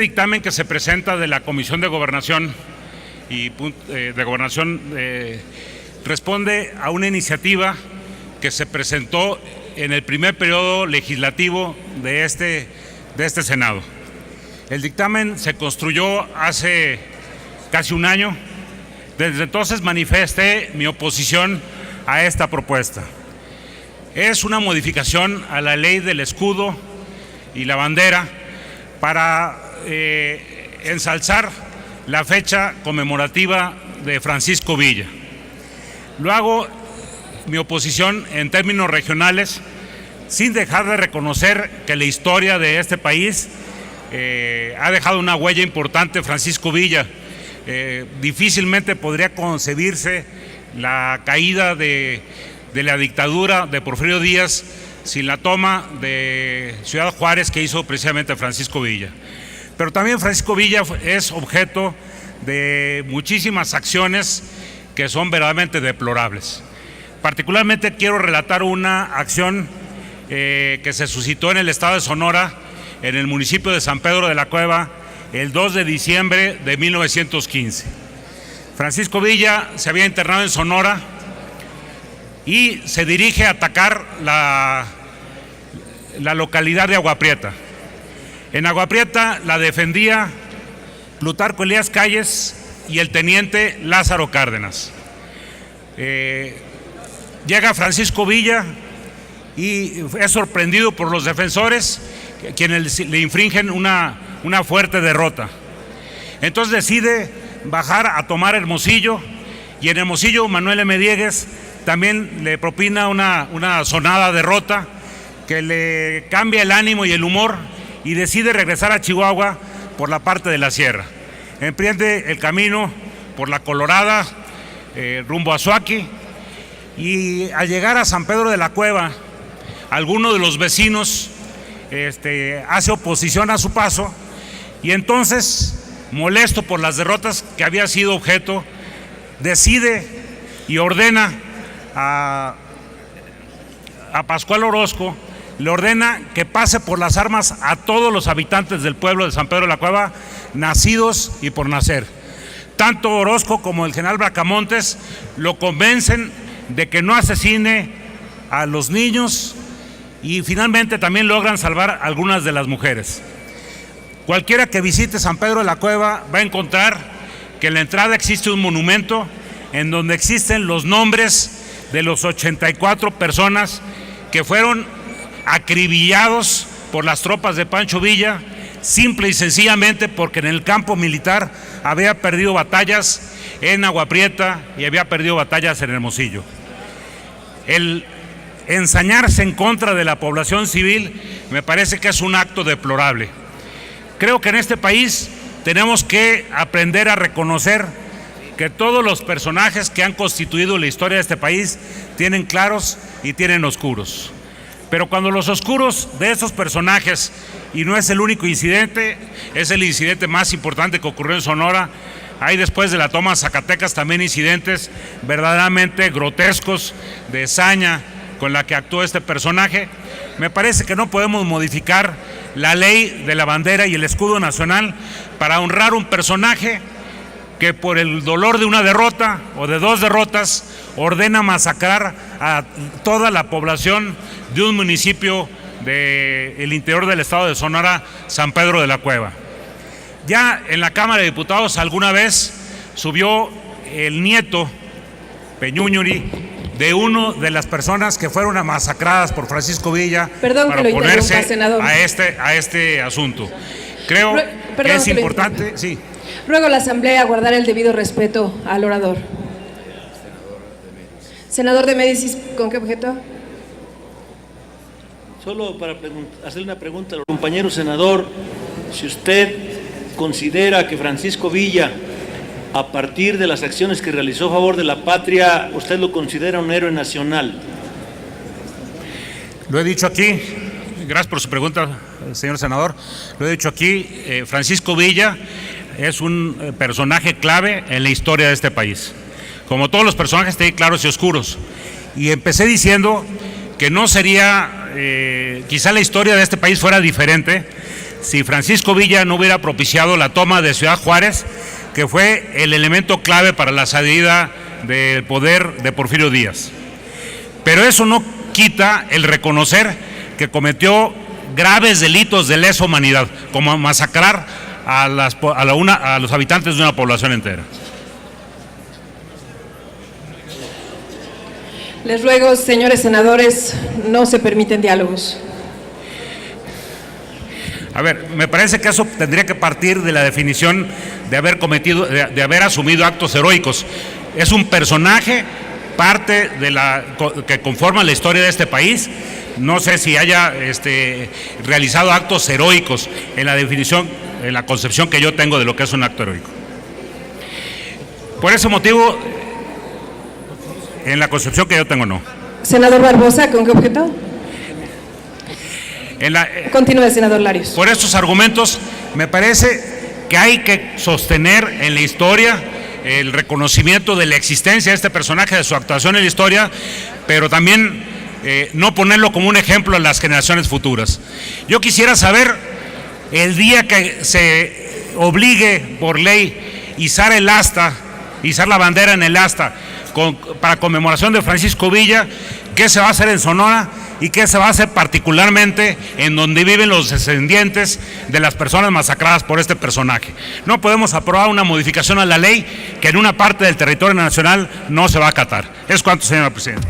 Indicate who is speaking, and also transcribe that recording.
Speaker 1: dictamen que se presenta de la Comisión de Gobernación responde a una iniciativa que se presentó en el primer periodo legislativo de este Senado. El dictamen se construyó hace casi un año. Desde entonces manifesté mi oposición a esta propuesta. Es una modificación a la ley del escudo y la bandera para ensalzar la fecha conmemorativa de Francisco Villa. Lo hago mi oposición en términos regionales, sin dejar de reconocer que la historia de este país ha dejado una huella importante. Francisco Villa, difícilmente podría concebirse la caída de la dictadura de Porfirio Díaz sin la toma de Ciudad Juárez que hizo precisamente Francisco Villa. Pero también Francisco Villa es objeto de muchísimas acciones que son verdaderamente deplorables. Particularmente quiero relatar una acción que se suscitó en el estado de Sonora, en el municipio de San Pedro de la Cueva, el 2 de diciembre de 1915. Francisco Villa se había internado en Sonora y se dirige a atacar la localidad de Agua Prieta. En Agua Prieta la defendía Plutarco Elías Calles y el teniente Lázaro Cárdenas. Llega Francisco Villa y es sorprendido por los defensores, quienes le infringen una fuerte derrota. Entonces decide bajar a tomar Hermosillo, y en Hermosillo Manuel M. Diegues también le propina una sonada derrota que le cambia el ánimo y el humor, y decide regresar a Chihuahua por la parte de la sierra. Emprende el camino por la Colorada, rumbo a Suaqui, y al llegar a San Pedro de la Cueva, alguno de los vecinos hace oposición a su paso, y entonces, molesto por las derrotas que había sido objeto, decide y ordena a Pascual Orozco, le ordena que pase por las armas a todos los habitantes del pueblo de San Pedro de la Cueva, nacidos y por nacer. Tanto Orozco como el general Bracamontes lo convencen de que no asesine a los niños, y finalmente también logran salvar a algunas de las mujeres. Cualquiera que visite San Pedro de la Cueva va a encontrar que en la entrada existe un monumento en donde existen los nombres de los 84 personas que fueron acribillados por las tropas de Pancho Villa, simple y sencillamente porque en el campo militar había perdido batallas en Agua Prieta y había perdido batallas en Hermosillo. El ensañarse en contra de la población civil me parece que es un acto deplorable. Creo que en este país tenemos que aprender a reconocer que todos los personajes que han constituido la historia de este país tienen claros y tienen oscuros. Pero cuando los oscuros de esos personajes, y no es el único incidente, es el incidente más importante que ocurrió en Sonora, hay después de la toma de Zacatecas también incidentes verdaderamente grotescos de saña con la que actuó este personaje. Me parece que no podemos modificar la ley de la bandera y el escudo nacional para honrar un personaje que por el dolor de una derrota o de dos derrotas ordena masacrar a toda la población de un municipio del interior del estado de Sonora, San Pedro de la Cueva. Ya en la Cámara de Diputados alguna vez subió el nieto, Peñúñuri, de una de las personas que fueron masacradas por Francisco Villa para oponerse a este asunto. Creo que es importante. Sí.
Speaker 2: Ruego a la Asamblea guardar el debido respeto al orador. Senador de Médicis, ¿con qué objeto?
Speaker 3: Solo para hacerle una pregunta al compañero senador, si usted considera que Francisco Villa, a partir de las acciones que realizó a favor de la patria, usted lo considera un héroe nacional.
Speaker 1: Lo he dicho aquí, gracias por su pregunta, señor senador. Lo he dicho aquí, Francisco Villa es un personaje clave en la historia de este país. Como todos los personajes, tiene claros y oscuros. Y empecé diciendo que no sería, quizá la historia de este país fuera diferente si Francisco Villa no hubiera propiciado la toma de Ciudad Juárez, que fue el elemento clave para la salida del poder de Porfirio Díaz. Pero eso no quita el reconocer que cometió graves delitos de lesa humanidad, como masacrar a los habitantes de una población entera.
Speaker 2: Les ruego, señores senadores, no se permiten diálogos.
Speaker 1: A ver, me parece que eso tendría que partir de la definición de haber cometido, de haber asumido actos heroicos. Es un personaje, parte de que conforma la historia de este país. No sé si haya realizado actos heroicos en la definición, en la concepción que yo tengo de lo que es un acto heroico. Por ese motivo, en la concepción que yo tengo, no.
Speaker 2: Senador Barbosa, ¿con qué objeto? Continúe, senador Larios.
Speaker 1: Por estos argumentos, me parece que hay que sostener en la historia el reconocimiento de la existencia de este personaje, de su actuación en la historia, pero también no ponerlo como un ejemplo a las generaciones futuras. Yo quisiera saber, el día que se obligue por ley izar el asta, izar la bandera en el asta para conmemoración de Francisco Villa, qué se va a hacer en Sonora y qué se va a hacer particularmente en donde viven los descendientes de las personas masacradas por este personaje. No podemos aprobar una modificación a la ley que en una parte del territorio nacional no se va a acatar. Es cuanto, señora presidenta.